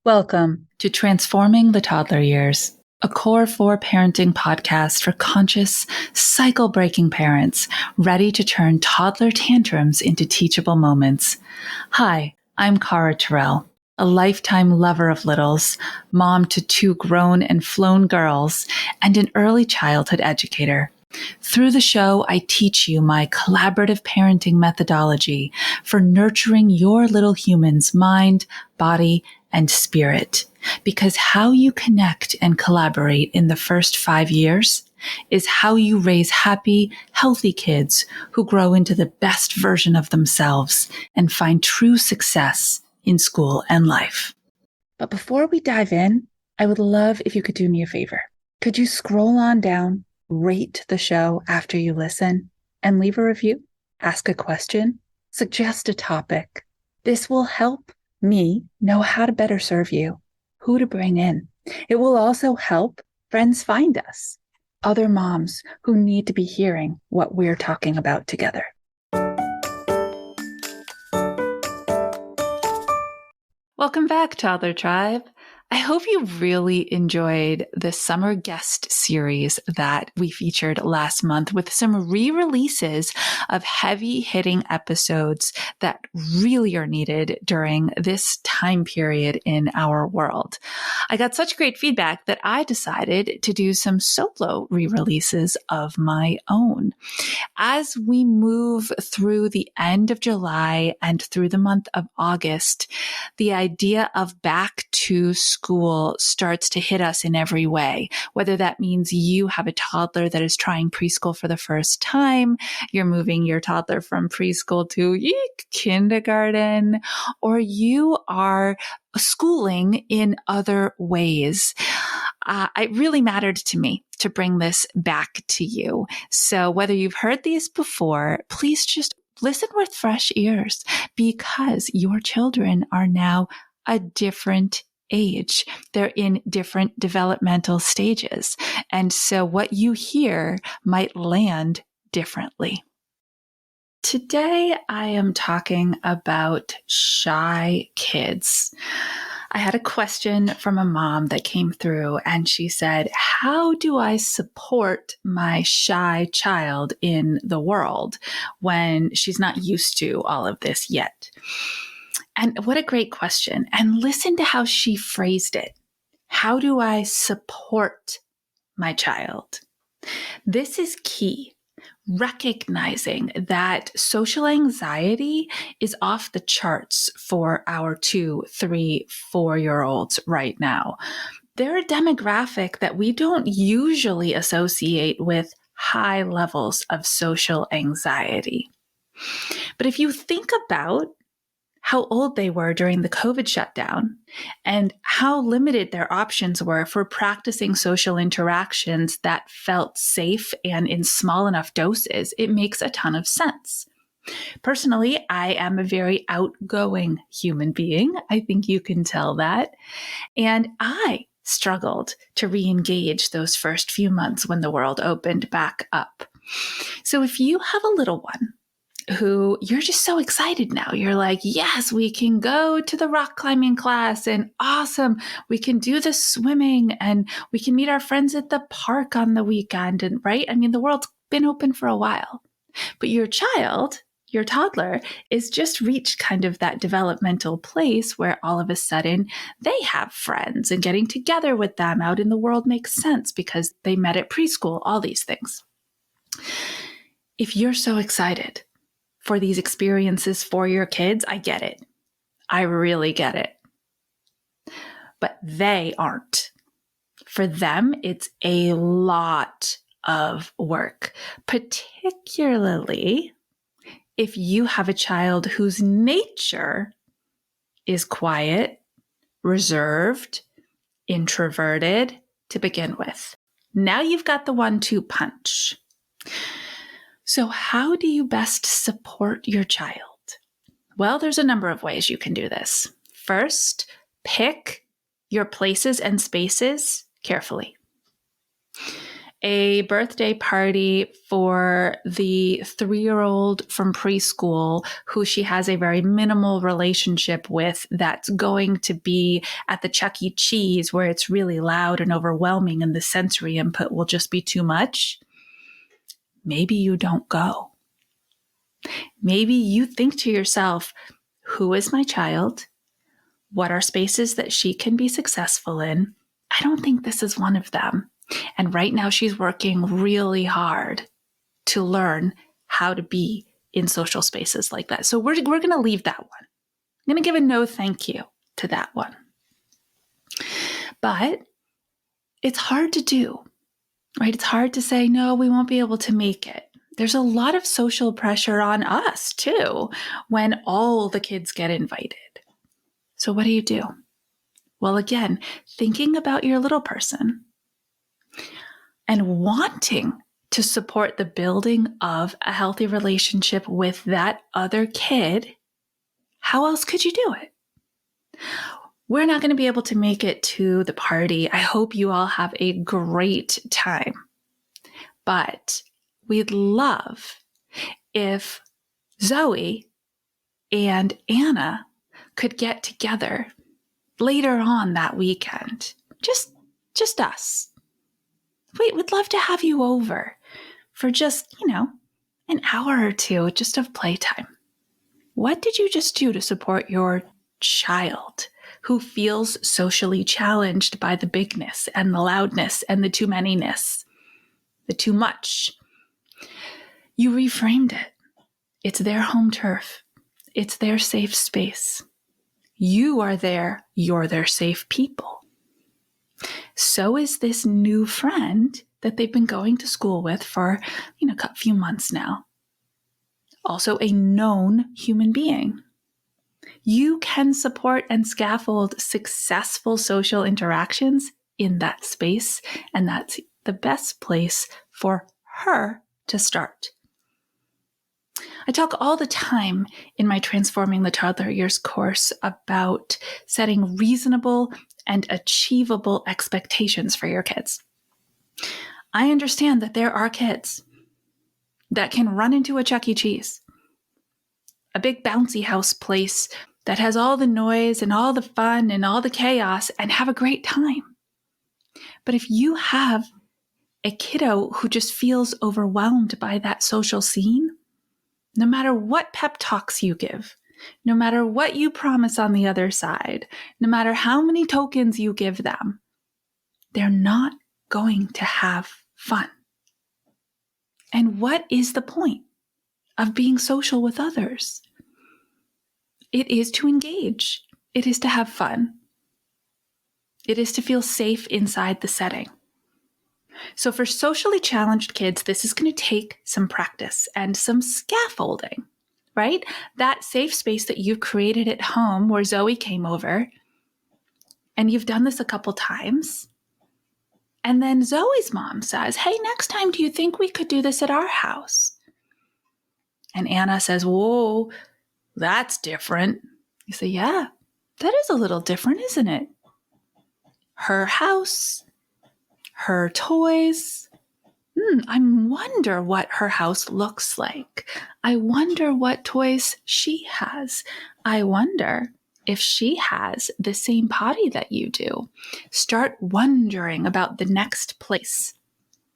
Welcome to Transforming the Toddler Years, a Core 4 parenting podcast for conscious, cycle-breaking parents ready to turn toddler tantrums into teachable moments. Hi, I'm Cara Tyrrell, a lifetime lover of littles, mom to 2 grown and flown girls, and an early childhood educator. Through the show, I teach you my collaborative parenting methodology for nurturing your little human's mind, body, and spirit. Because how you connect and collaborate in the first 5 years is how you raise happy, healthy kids who grow into the best version of themselves and find true success in school and life. But before we dive in, I would love if you could do me a favor. Could you scroll on down, rate the show after you listen, and leave a review, ask a question, suggest a topic. This will help me know how to better serve you, who to bring in. It will also help friends find us, other moms who need to be hearing what we're talking about together. Welcome back, Toddler Tribe. I hope you really enjoyed the summer guest series that we featured last month with some re-releases of heavy-hitting episodes that really are needed during this time period in our world. I got such great feedback that I decided to do some solo re-releases of my own. As we move through the end of July and through the month of August, the idea of back to school starts to hit us in every way, whether that means you have a toddler that is trying preschool for the first time, you're moving your toddler from preschool to kindergarten, or you are schooling in other ways. It really mattered to me to bring this back to you. So whether you've heard these before, please just listen with fresh ears because your children are now a different age. They're in different developmental stages. And so what you hear might land differently. Today, I am talking about shy kids. I had a question from a mom that came through and she said, how do I support my shy child in the world when she's not used to all of this yet? And what a great question. And listen to how she phrased it. How do I support my child? This is key. Recognizing that social anxiety is off the charts for our 2, 3, 4-year-olds right now. They're a demographic that we don't usually associate with high levels of social anxiety. But if you think about how old they were during the COVID shutdown and how limited their options were for practicing social interactions that felt safe and in small enough doses, it makes a ton of sense. Personally, I am a very outgoing human being. I think you can tell that. And I struggled to re-engage those first few months when the world opened back up. So if you have a little one who you're just so excited now. You're like, yes, we can go to the rock climbing class and awesome. We can do the swimming and we can meet our friends at the park on the weekend. And right. I mean, the world's been open for a while, but your child, your toddler is just reached kind of that developmental place where all of a sudden they have friends and getting together with them out in the world makes sense because they met at preschool, all these things. If you're so excited for these experiences for your kids, I get it. I really get it. But they aren't. For them, it's a lot of work, particularly if you have a child whose nature is quiet, reserved, introverted to begin with. Now you've got the 1-2 punch. So how do you best support your child? Well, there's a number of ways you can do this. First, pick your places and spaces carefully. a birthday party for the 3-year-old from preschool who she has a very minimal relationship with that's going to be at the Chuck E. Cheese where it's really loud and overwhelming and the sensory input will just be too much, maybe you don't go. Maybe you think to yourself, who is my child? What are spaces that she can be successful in? I don't think this is one of them. And right now she's working really hard to learn how to be in social spaces like that. So we're going to leave that one. I'm going to give a no thank you to that one. But it's hard to do, right? It's hard to say, no, we won't be able to make it. There's a lot of social pressure on us too when all the kids get invited. So what do? Well, again, thinking about your little person and wanting to support the building of a healthy relationship with that other kid, how else could you do it? We're not going to be able to make it to the party. I hope you all have a great time. But we'd love if Zoe and Anna could get together later on that weekend. Just us. We'd love to have you over for just, an hour or two just of playtime. What did you just do to support your child who feels socially challenged by the bigness and the loudness and the too manyness, the too much? You reframed it. It's their home turf. It's their safe space. You are there. You're their safe people. So is this new friend that they've been going to school with for, a few months now. Also a known human being. You can support and scaffold successful social interactions in that space, and that's the best place for her to start. I talk all the time in my Transforming the Toddler Years course about setting reasonable and achievable expectations for your kids. I understand that there are kids that can run into a Chuck E. Cheese, a big bouncy house place that has all the noise and all the fun and all the chaos and have a great time. But if you have a kiddo who just feels overwhelmed by that social scene, no matter what pep talks you give, no matter what you promise on the other side, no matter how many tokens you give them, they're not going to have fun. And what is the point of being social with others? It is to engage. It is to have fun. It is to feel safe inside the setting. So for socially challenged kids, this is going to take some practice and some scaffolding, right? That safe space that you've created at home where Zoe came over, and you've done this a couple times. And then Zoe's mom says, hey, next time, do you think we could do this at our house? And Anna says, whoa, that's different. You say, yeah, that is a little different, isn't it? Her house, her toys. I wonder what her house looks like. I wonder what toys she has. I wonder if she has the same potty that you do. Start wondering about the next place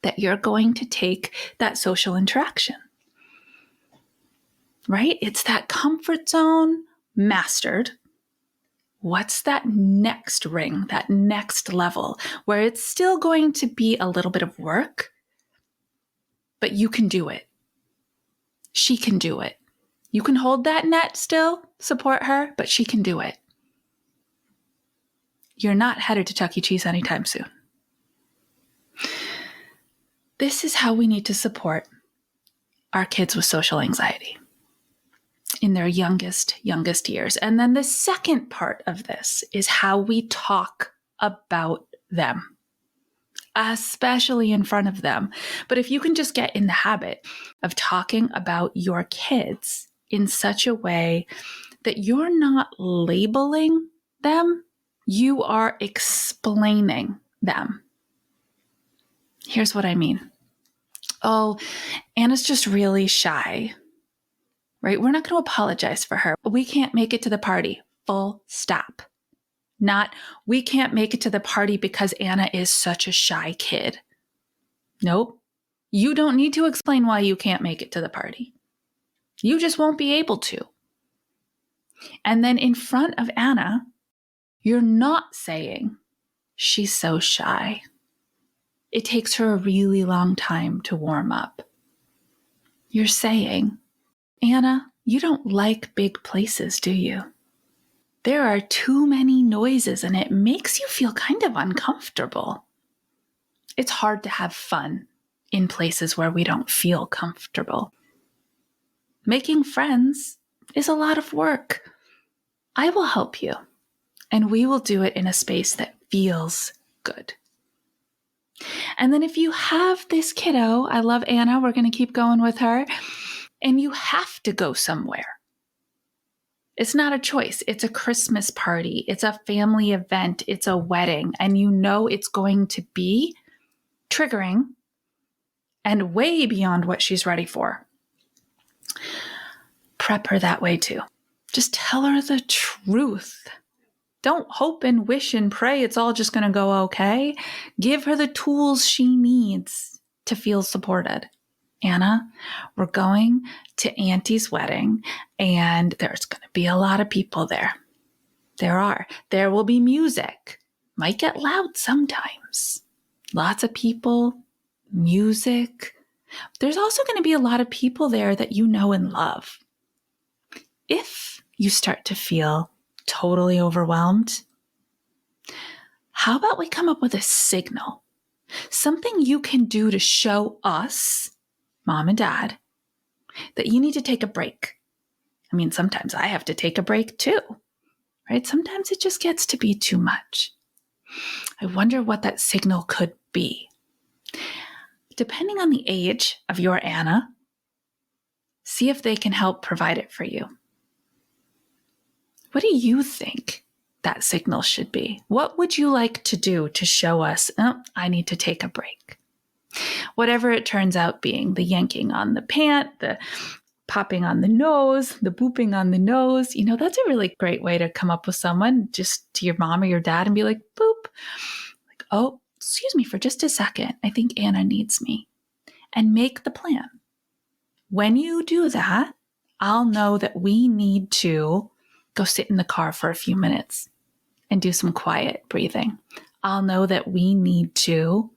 that you're going to take that social interaction. Right? It's that comfort zone mastered. What's that next ring, that next level, where it's still going to be a little bit of work, but you can do it. She can do it. You can hold that net still, support her, but she can do it. You're not headed to Chuck E. Cheese anytime soon. This is how we need to support our kids with social anxiety in their youngest years. And then the second part of this is how we talk about them, especially in front of them. But if you can just get in the habit of talking about your kids in such a way that you're not labeling them, you are explaining them. Here's what I mean. Oh, Anna's just really shy, right? We're not going to apologize for her. We can't make it to the party. Full stop. Not, we can't make it to the party because Anna is such a shy kid. Nope. You don't need to explain why you can't make it to the party. You just won't be able to. And then in front of Anna, you're not saying, she's so shy. It takes her a really long time to warm up. You're saying, Anna, you don't like big places, do you? There are too many noises and it makes you feel kind of uncomfortable. It's hard to have fun in places where we don't feel comfortable. Making friends is a lot of work. I will help you, and we will do it in a space that feels good. And then if you have this kiddo, I love Anna, we're going to keep going with her, and you have to go somewhere. It's not a choice. It's a Christmas party. It's a family event. It's a wedding, and you know it's going to be triggering and way beyond what she's ready for. Prep her that way too. Just tell her the truth. Don't hope and wish and pray it's all just going to go okay. Give her the tools she needs to feel supported. Anna, we're going to Auntie's wedding, and there's going to be a lot of people there. There will be music. Might get loud sometimes. Lots of people, music. There's also going to be a lot of people there that you know and love. If you start to feel totally overwhelmed, how about we come up with a signal? Something you can do to show us, mom and dad, that you need to take a break. I mean, sometimes I have to take a break too, right? Sometimes it just gets to be too much. I wonder what that signal could be. Depending on the age of your Anna, see if they can help provide it for you. What do you think that signal should be? What would you like to do to show us, I need to take a break? Whatever it turns out being, the yanking on the pant, the popping on the nose, the booping on the nose, that's a really great way to come up with someone, just to your mom or your dad, and be like, boop. Like, oh, excuse me for just a second. I think Anna needs me. And make the plan. When you do that, I'll know that we need to go sit in the car for a few minutes and do some quiet breathing. I'll know that we need to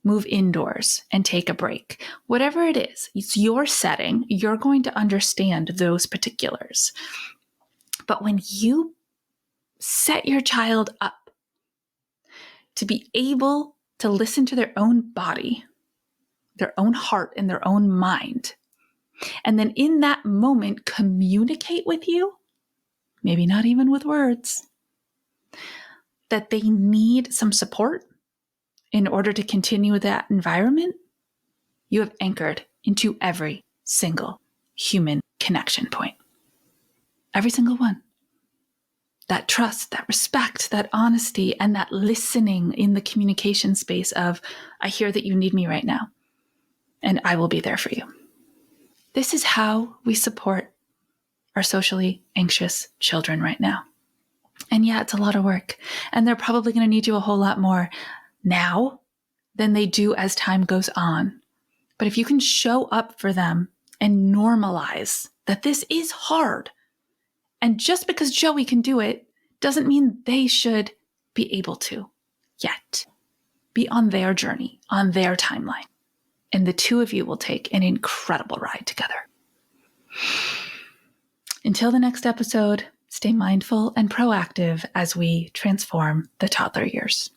move indoors and take a break. Whatever it is, it's your setting. You're going to understand those particulars. But when you set your child up to be able to listen to their own body, their own heart, and their own mind, and then in that moment communicate with you, maybe not even with words, that they need some support in order to continue that environment, you have anchored into every single human connection point. Every single one. That trust, that respect, that honesty, and that listening in the communication space of, I hear that you need me right now, and I will be there for you. This is how we support our socially anxious children right now. And yeah, it's a lot of work. And they're probably going to need you a whole lot more now than they do as time goes on. But if you can show up for them and normalize that this is hard, and just because Joey can do it doesn't mean they should be able to yet. Be on their journey, on their timeline. And the two of you will take an incredible ride together. Until the next episode, stay mindful and proactive as we transform the toddler years.